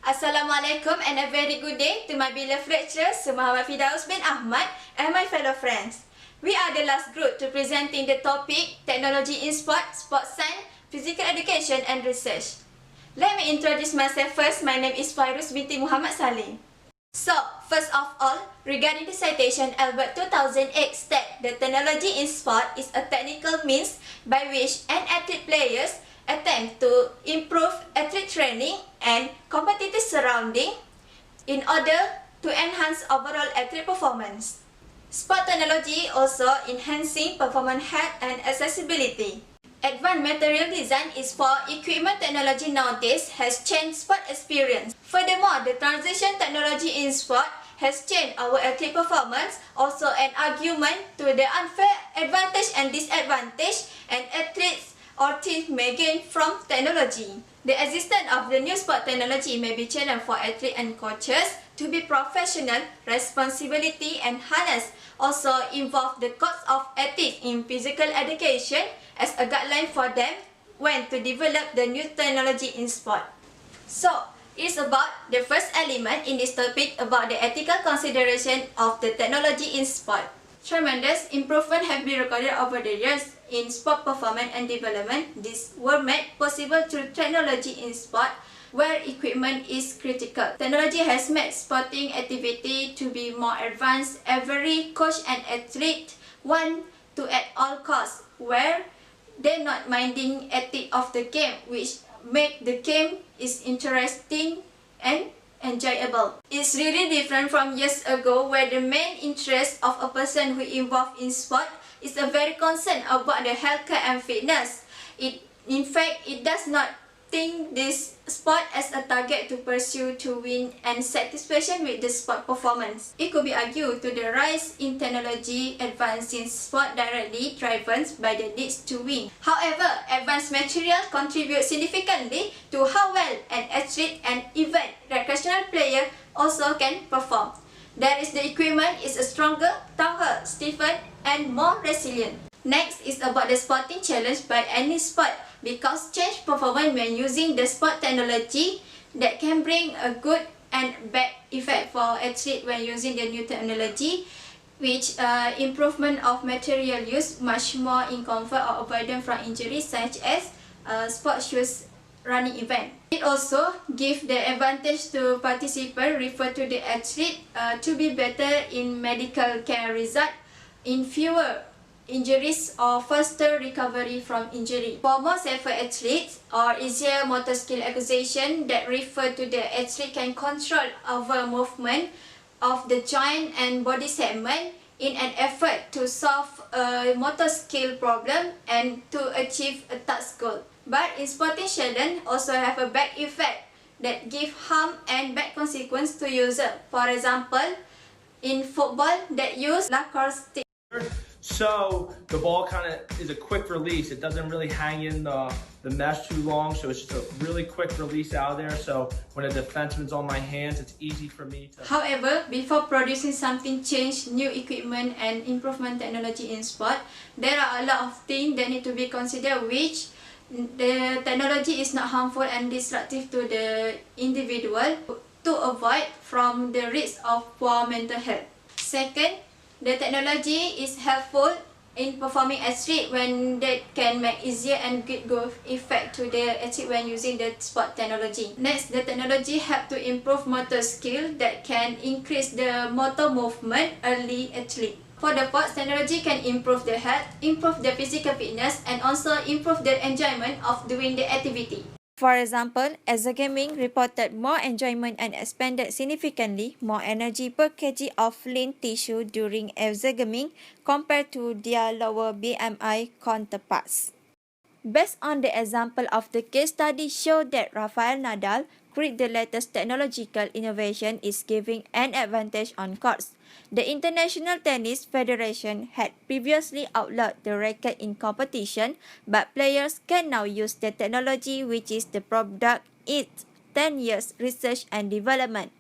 Assalamualaikum and a very good day to my beloved lecturers, Muhammad Firdaus bin Ahmad and my fellow friends. We are the last group to presenting the topic Technology in Sport, Sports Science, Physical Education and Research. Let me introduce myself first. My name is Fairuz binti Muhammad Salim. So, first of all, regarding the citation, Albert 2008 states the technology in sport is a technical means by which an athlete players attempt to improve athlete training and competitive surrounding in order to enhance overall athlete performance. Sport technology also enhancing performance health and accessibility. Advanced material design is for equipment technology nowadays has changed sport experience. Furthermore, the transition technology in sport has changed our athlete performance, also an argument to the unfair advantage and disadvantage and athletes or teams may gain from technology. The existence of the new sport technology may be challenged for athletes and coaches to be professional, responsibility and harness also involve the course of ethics in physical education as a guideline for them when to develop the new technology in sport. So, it's about the first element in this topic about the ethical consideration of the technology in sport. Tremendous improvement have been recorded over the years in sport performance and development. These were made possible through technology in sport where equipment is critical. Technology has made sporting activity to be more advanced. Every coach and athlete want to at all costs where they're not minding ethics of the game, which make the game is interesting and enjoyable. It's really different from years ago where the main interest of a person who involved in sport is a very concerned about the healthcare and fitness. In fact, it does not think this sport as a target to pursue to win and satisfaction with the sport performance. It could be argued to the rise in technology advancing sport directly driven by the needs to win. However, advanced material contribute significantly to how well an athlete and even recreational player also can perform. That is, the equipment is stronger, tougher, stiffer and more resilient. Next is about the sporting challenge by any sport because change performance when using the sport technology that can bring a good and bad effect for athlete when using the new technology, which improvement of material use much more in comfort or avoidance from injuries such as sport shoes running event. It also gives the advantage to participants refer to the athlete to be better in medical care result in fewer injuries or faster recovery from injury. For more safer athletes or easier motor skill acquisition that refer to the athlete can control over movement of the joint and body segment in an effort to solve a motor skill problem and to achieve a task goal. But in sporting challenge also have a bad effect that give harm and bad consequence to user. For example, in football that use lacrosse stick. So the ball kind of is a quick release. It doesn't really hang in the mesh too long, so it's just a really quick release out of there. So when a defenseman's on my hands, it's easy for me to... However, before producing something change, new equipment and improvement technology in sport, there are a lot of things that need to be considered which the technology is not harmful and disruptive to the individual to avoid from the risk of poor mental health. Second, the technology is helpful in performing athlete when that can make easier and good growth effect to the athlete when using the sport technology. Next, the technology help to improve motor skill that can increase the motor movement early athlete. For the sports, technology can improve the health, improve the physical fitness and also improve the enjoyment of doing the activity. For example, exergaming reported more enjoyment and expended significantly more energy per kg of lean tissue during exergaming compared to their lower BMI counterparts. Based on the example of the case study showed that Rafael Nadal, the latest technological innovation is giving an advantage on courts. The International Tennis Federation had previously outlawed the racket in competition, but players can now use the technology which is the product its 10 years research and development.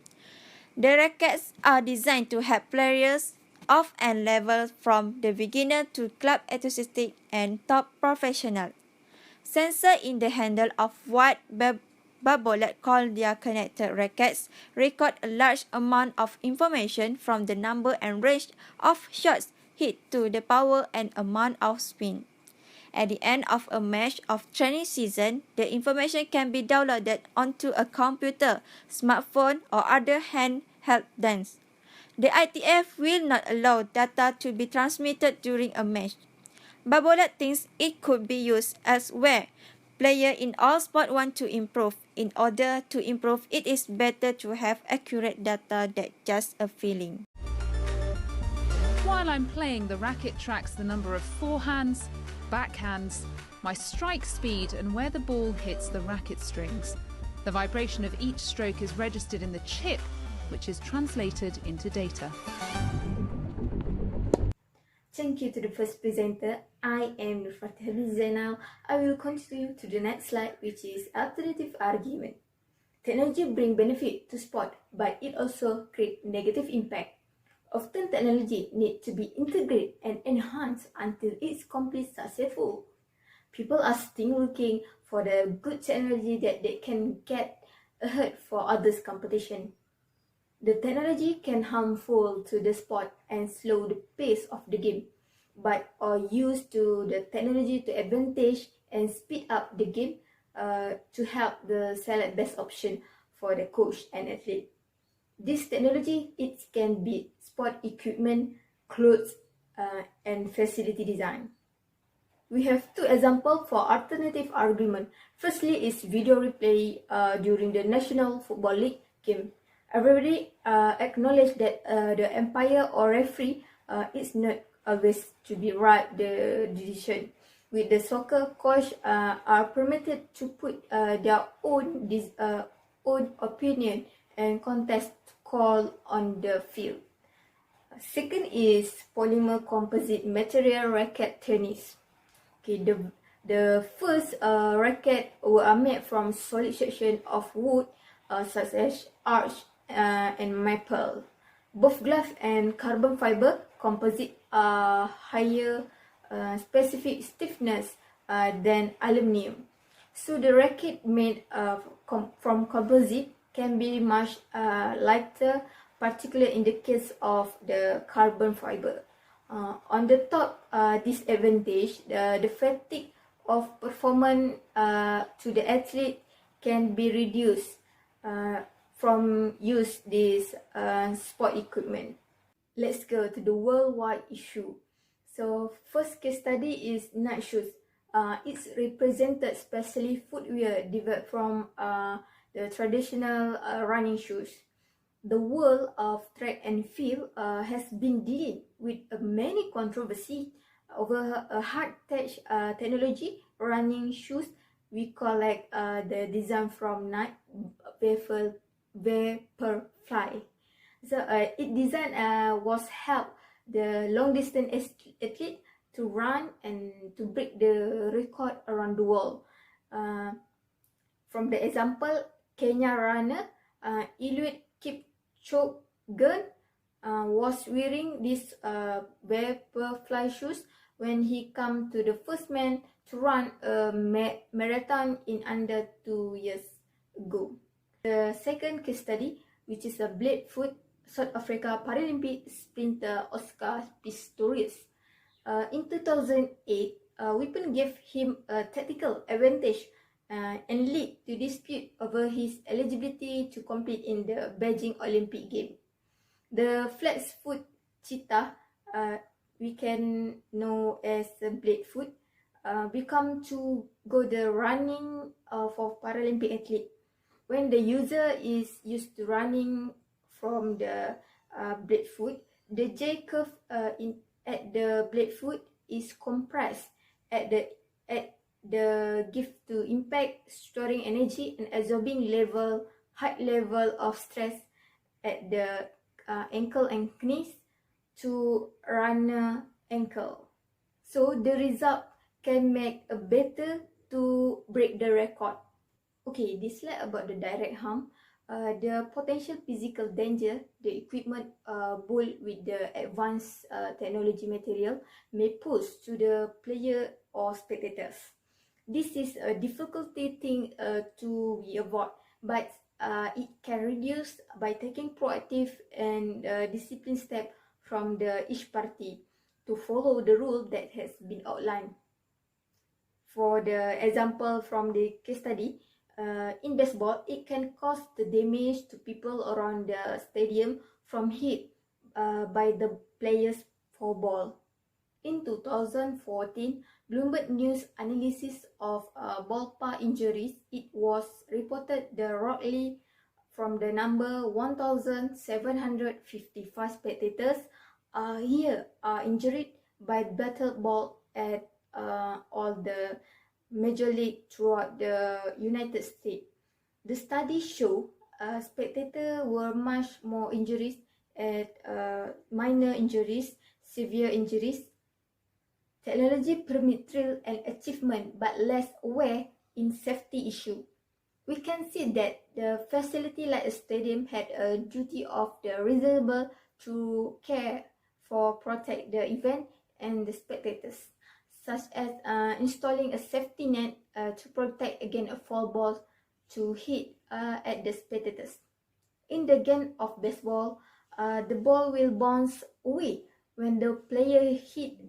The rackets are designed to help players of any level from the beginner to club enthusiast and top professional. Sensor in the handle of what Barbol that call their connected rackets record a large amount of information from the number and range of shots hit to the power and amount of spin. At the end of a match of training season, the information can be downloaded onto a computer, smartphone, or other handheld device. The ITF will not allow data to be transmitted during a match. Babolat thinks it could be used elsewhere. Players in all sports want to improve. In order to improve, it is better to have accurate data than just a feeling. While I'm playing, the racket tracks the number of forehands, backhands, my strike speed and where the ball hits the racket strings. The vibration of each stroke is registered in the chip, which is translated into data. Thank you to the first presenter. I am Nurfatih Zainal. I will continue to the next slide, which is alternative argument. Technology brings benefit to sport, but it also creates negative impact. Often technology needs to be integrated and enhanced until it's completely successful. People are still looking for the good technology that they can get ahead for others' competition. The technology can harmful to the sport and slow the pace of the game, but are used to the technology to advantage and speed up the game to help the select best option for the coach and athlete. This technology, it can be sport equipment, clothes, and facility design. We have two examples for alternative argument. Firstly is video replay during the National Football League game. Everybody acknowledge that the umpire or referee is not always to be right the decision. With the soccer coach are permitted to put their own opinion and contest call on the field. Second is polymer composite material racket tennis. Okay, the first racket were made from solid section of wood such as arch and maple. Both glass and carbon fiber composite are higher specific stiffness than aluminium. So the racket made from composite can be much lighter, particularly in the case of the carbon fiber. On the top disadvantage, the fatigue of performance to the athlete can be reduced from use this sport equipment. Let's go to the worldwide issue. So first case study is night shoes. It's represented especially footwear developed from the traditional running shoes. The world of track and field has been dealing with many controversy over a hard-touch technology running shoes. We collect the design from Nike Vaporfly. So its design was help the long-distance athlete to run and to break the record around the world. From the example, Kenya runner Eliud Kipchoge was wearing this Vaporfly shoes when he come to the first man to run a marathon in under 2 years ago. The second case study, which is a Bladefoot South Africa Paralympic sprinter Oscar Pistorius. In 2008, Weapon gave him a tactical advantage and lead to dispute over his eligibility to compete in the Beijing Olympic Games. The flat-foot cheetah, we can know as Bladefoot, become to go the running for Paralympic athlete. When the user is used to running from the Bladefoot, the J curve at the Bladefoot is compressed at the give to impact, storing energy and absorbing high level of stress at the ankle and knees to runner ankle. So the result can make a better to break the record. Okay, this slide about the direct harm. The potential physical danger, the equipment built with the advanced technology material may pose to the player or spectators. This is a difficulty thing to be avoided, but it can reduce by taking proactive and disciplined step from each party to follow the rule that has been outlined. For the example from the case study, in baseball, it can cause the damage to people around the stadium from hit by the player's foul ball. In 2014, Bloomberg News analysis of ballpark injuries, it was reported the roughly from the number 1,755 spectators here are injured by batted ball at all the major league throughout the United States. The study showed spectators were much more injuries at minor injuries, severe injuries. Technology permits thrill and achievement but less aware in safety issue. We can see that the facility like a stadium had a duty of the reasonable to care for protect the event and the spectators, such as installing a safety net to protect against a foul ball to hit at the spectators. In the game of baseball, the ball will bounce away when the player hit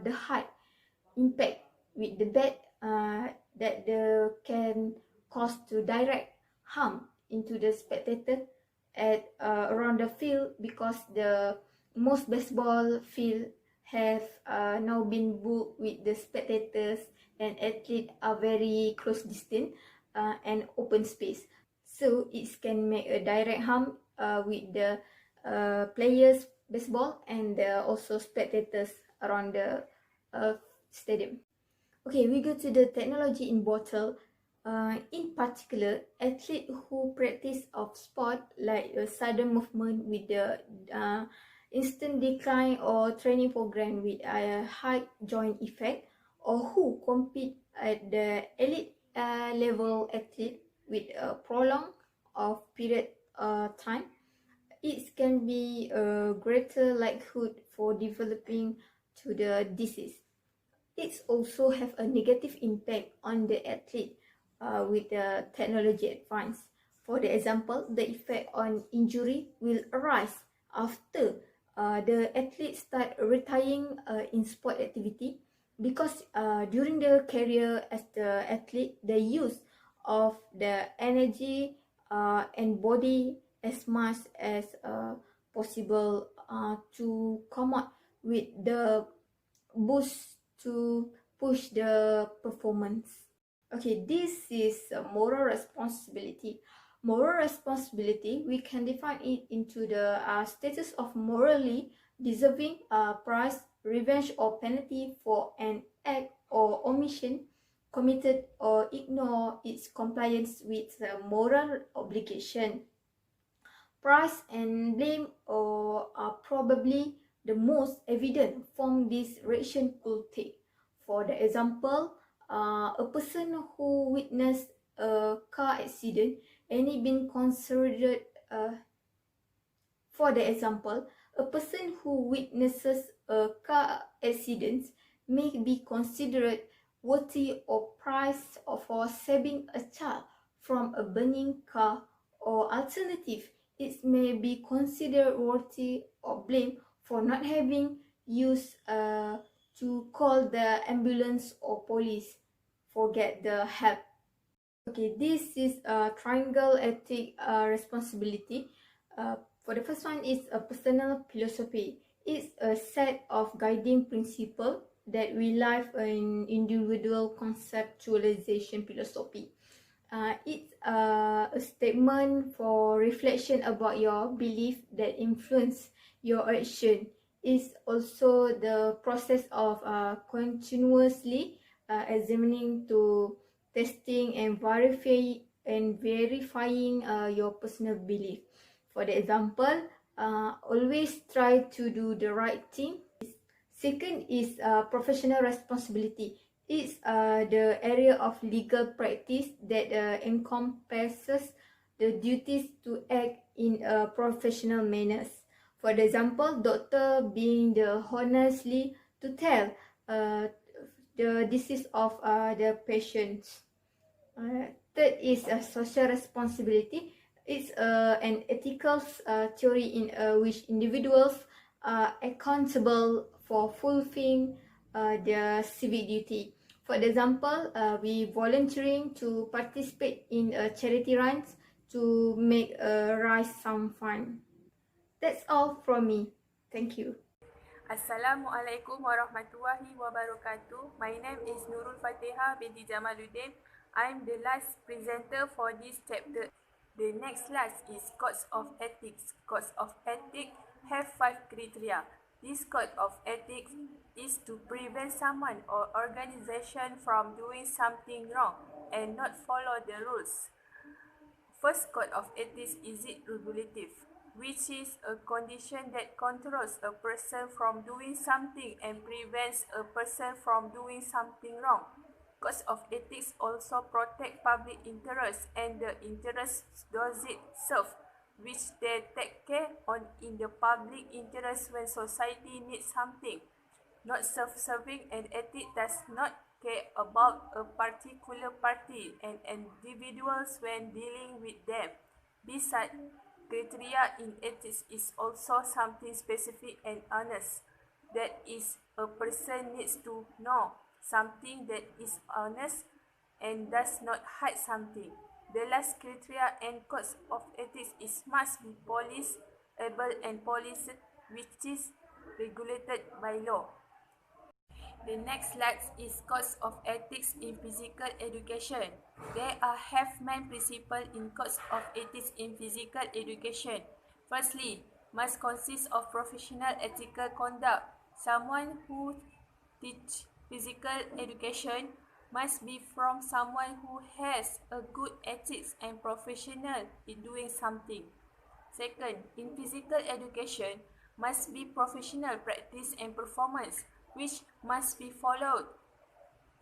the hard impact with the bat that can cause to direct harm into the spectator at around the field, because the most baseball field have now been booked with the spectators and athletes are very close distance and open space, so it can make a direct harm with the players baseball and also spectators around the stadium. Okay, we go to the technology in bottle. In particular, athletes who practice of sport like a sudden movement with the instant decline or training program with a high joint effect, or who compete at the elite level athlete with a prolonged of period time, it can be a greater likelihood for developing to the disease. It also have a negative impact on the athlete with the technology advance. For the example, the effect on injury will arise after the athlete start retiring in sport activity, because during their career as the athlete, the use of the energy and body as much as possible to come out with the boost to push the performance. Okay, this is a moral responsibility. Moral responsibility, we can define it into the status of morally deserving price, revenge or penalty for an act or omission committed or ignore its compliance with the moral obligation. Price and blame are probably the most evident form this reaction could take. For the example, a person who witnessed a car accident and it been considered for the example, a person who witnesses a car accident may be considered worthy of price for saving a child from a burning car, or alternative, it may be considered worthy of blame for not having used to call the ambulance or police for get the help. Okay, this is a triangle ethic responsibility. For the first one is a personal philosophy. It's a set of guiding principles that rely on individual conceptualization philosophy. It's a statement for reflection about your belief that influence your action. It's also the process of continuously examining to testing and verifying your personal belief. For the example, always try to do the right thing. Second is professional responsibility. It's the area of legal practice that encompasses the duties to act in a professional manner. For the example, doctor being the honestly to tell the disease of the patients. Third is social responsibility. It's an ethical theory in which individuals are accountable for fulfilling their civic duty. For example, we volunteering to participate in charity runs to make raise some fund. That's all from me. Thank you. Assalamualaikum warahmatullahi wabarakatuh. My name is Nurul Fatihah binti Jamaluddin. I'm the last presenter for this chapter. The next last is Codes of Ethics. Codes of Ethics have 5 criteria. This code of ethics is to prevent someone or organization from doing something wrong and not follow the rules. First code of ethics is it regulative, which is a condition that controls a person from doing something and prevents a person from doing something wrong. Codes of ethics also protect public interest and the interests those it serve, which they take care on in the public interest when society needs something. Not self-serving, and ethics does not care about a particular party and individuals when dealing with them. Besides, criteria in ethics is also something specific and honest. That is, a person needs to know something that is honest and does not hide something. The last criteria and codes of ethics is must be policed, able and policed, which is regulated by law. The next slide is Codes of Ethics in Physical Education. There are main principles in Codes of Ethics in Physical Education. Firstly, must consist of professional ethical conduct. Someone who teach physical education must be from someone who has a good ethics and professional in doing something. Second, in physical education, must be professional practice and performance, which must be followed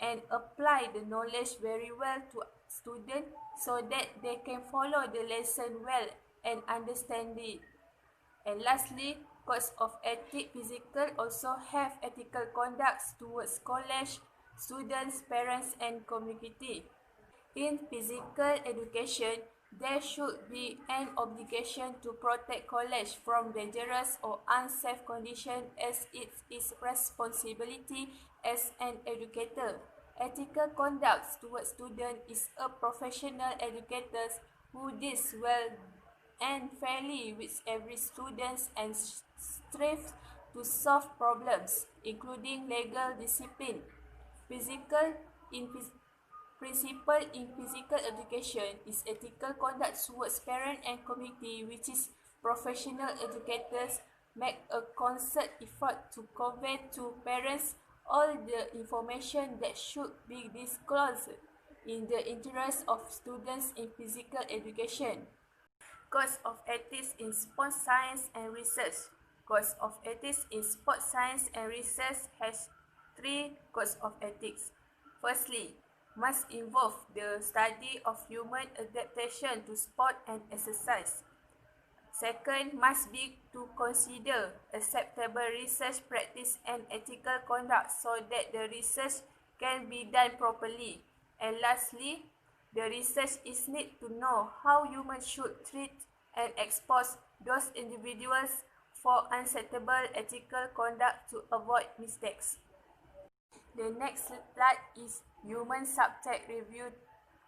and apply the knowledge very well to students so that they can follow the lesson well and understand it. And lastly, Codes of Ethics Physical also have ethical conducts towards college, students, parents, and community. In physical education, there should be an obligation to protect college from dangerous or unsafe conditions as it is responsibility as an educator. Ethical conduct towards students is a professional educator who deals well and fairly with every student and strives to solve problems, including legal discipline. Principle in physical education is ethical conduct towards parents and community, which is professional educators make a concerted effort to convey to parents all the information that should be disclosed in the interest of students in physical education. Codes of Ethics in Sports Science and Research. Codes of Ethics in Sports Science and Research has 3 codes of ethics. Firstly, must involve the study of human adaptation to sport and exercise. Second, must be to consider acceptable research practice and ethical conduct so that the research can be done properly. And lastly, the research is need to know how humans should treat and expose those individuals for unacceptable ethical conduct to avoid mistakes. The next slide is human subject review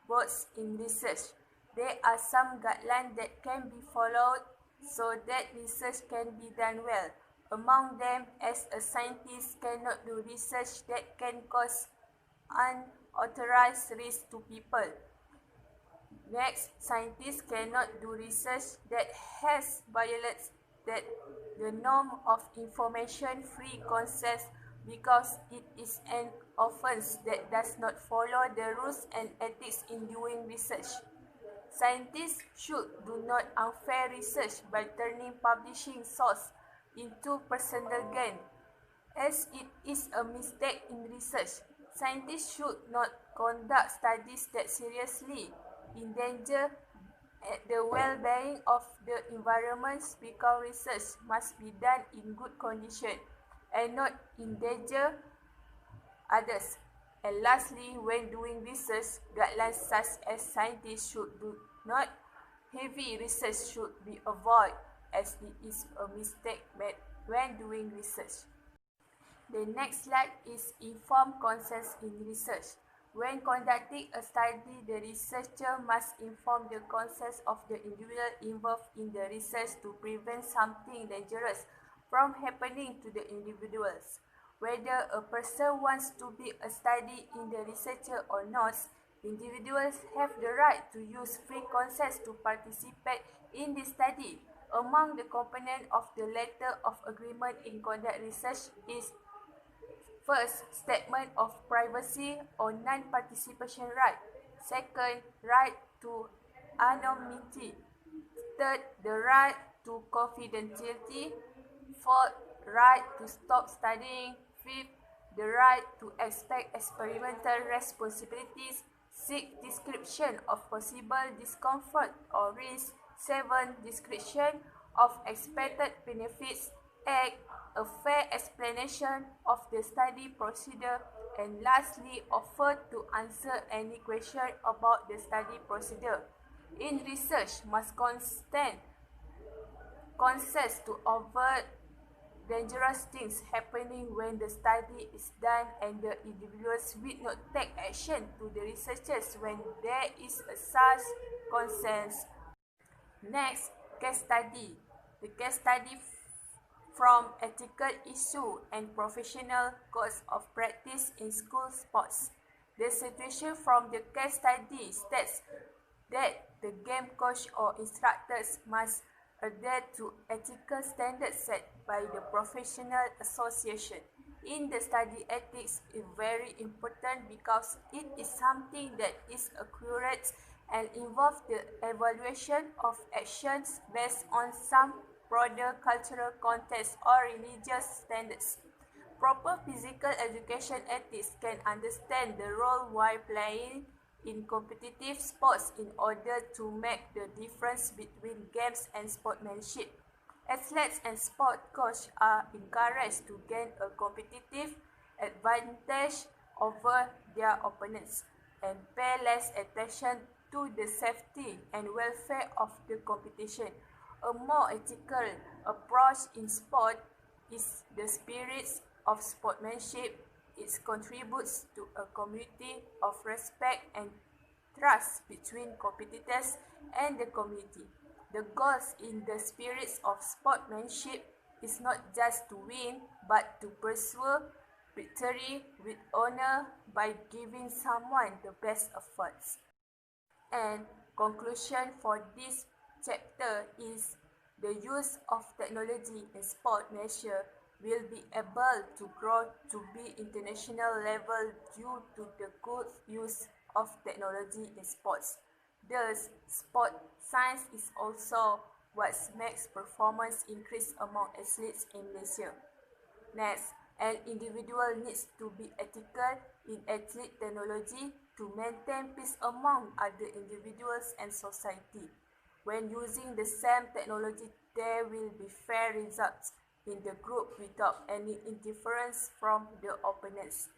boards in research. There are some guidelines that can be followed so that research can be done well. Among them, as a scientist cannot do research that can cause unauthorized risk to people. Next, scientists cannot do research that has violated the norm of information-free consent because it is an offense that does not follow the rules and ethics in doing research. Scientists should do not unfair research by turning publishing source into personal gain, as it is a mistake in research. Scientists should not conduct studies that seriously endanger the well-being of the environment because research must be done in good condition and not endanger others. And lastly, when doing research, guidelines such as scientists should do not heavy research should be avoided as it is a mistake made when doing research. The next slide is informed consent in research. When conducting a study, the researcher must inform the consent of the individual involved in the research to prevent something dangerous from happening to the individuals. Whether a person wants to be a study in the researcher or not, individuals have the right to use free consent to participate in the study. Among the components of the letter of agreement in conduct research is first, statement of privacy or non-participation right. Second, right to anonymity. Third, the right to confidentiality. Fourth, right to stop studying. Fifth, the right to expect experimental responsibilities. Sixth, description of possible discomfort or risk. Seventh, description of expected benefits. 8. A fair explanation of the study procedure, and lastly, offer to answer any question about the study procedure. In research, must consent to avoid dangerous things happening when the study is done, and the individuals will not take action to the researchers when there is a such consent. Next, case study. The case study from ethical issue and professional codes of practice in school sports. The situation from the case study states that the game coach or instructors must adhere to ethical standards set by the professional association. In the study, ethics is very important because it is something that is accurate and involves the evaluation of actions based on some broader cultural context or religious standards. Proper physical education ethics can understand the role while playing in competitive sports in order to make the difference between games and sportsmanship. Athletes and sport coaches are encouraged to gain a competitive advantage over their opponents and pay less attention to the safety and welfare of the competition. A more ethical approach in sport is the spirit of sportsmanship. It contributes to a community of respect and trust between competitors and the community. The goals in the spirit of sportsmanship is not just to win, but to pursue victory with honor by giving someone the best efforts. And conclusion for this chapter is the use of technology in sport measure will be able to grow to be international level due to the good use of technology in sports. Thus, sport science is also what makes performance increase among athletes in Malaysia. Next, an individual needs to be ethical in athlete technology to maintain peace among other individuals and society. When using the same technology, there will be fair results in the group without any interference from the opponents.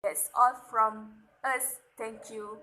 That's all from us. Thank you.